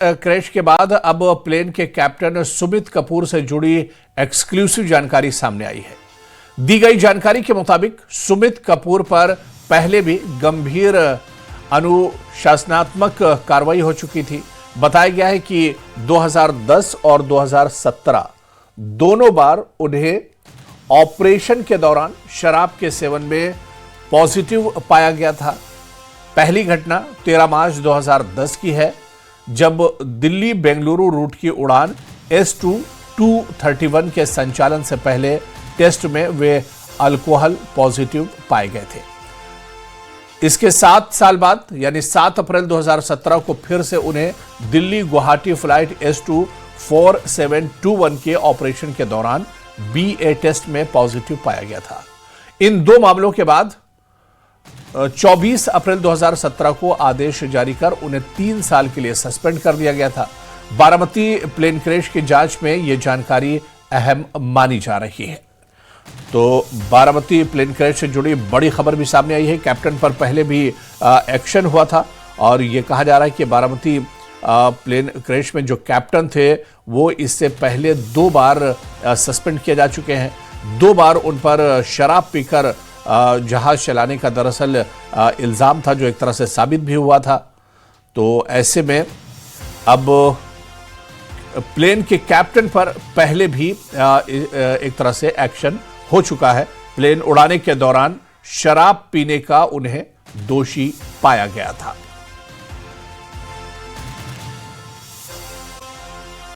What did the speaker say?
Crash के बाद अब प्लेन के कैप्टन सुमित कपूर से जुड़ी एक्सक्लूसिव जानकारी सामने आई है। दी गई जानकारी के मुताबिक सुमित कपूर पर पहले भी गंभीर अनुशासनात्मक कार्रवाई हो चुकी थी। बताया गया है कि 2010 और 2017 दोनों बार उन्हें ऑपरेशन के दौरान शराब के सेवन में पॉजिटिव पाया गया था। पहली घटना 13 मार्च 2010 की है, जब दिल्ली बेंगलुरु रूट की उड़ान S2-231 के संचालन से पहले टेस्ट में वे अल्कोहल पॉजिटिव पाए गए थे। इसके 7 साल बाद यानी 7 अप्रैल 2017 को फिर से उन्हें दिल्ली गुवाहाटी फ्लाइट S2-4721 के ऑपरेशन के दौरान BA टेस्ट में पॉजिटिव पाया गया था। इन दो मामलों के बाद 24 अप्रैल 2017 को आदेश जारी कर उन्हें 3 साल के लिए सस्पेंड कर दिया गया था। बारामती प्लेन क्रैश की जांच में यह जानकारी अहम मानी जा रही है। तो बारामती प्लेन क्रैश से जुड़ी बड़ी खबर भी सामने आई है। कैप्टन पर पहले भी एक्शन हुआ था और यह कहा जा रहा है कि बारामती प्लेन क्रैश में जो कैप्टन थे वो इससे पहले 2 बार सस्पेंड किए जा चुके हैं। 2 बार उन पर शराब पीकर जहाज चलाने का दरअसल इल्जाम था, जो एक तरह से साबित भी हुआ था। तो ऐसे में अब प्लेन के कैप्टन पर पहले भी एक तरह से एक्शन हो चुका है। प्लेन उड़ाने के दौरान शराब पीने का उन्हें दोषी पाया गया था।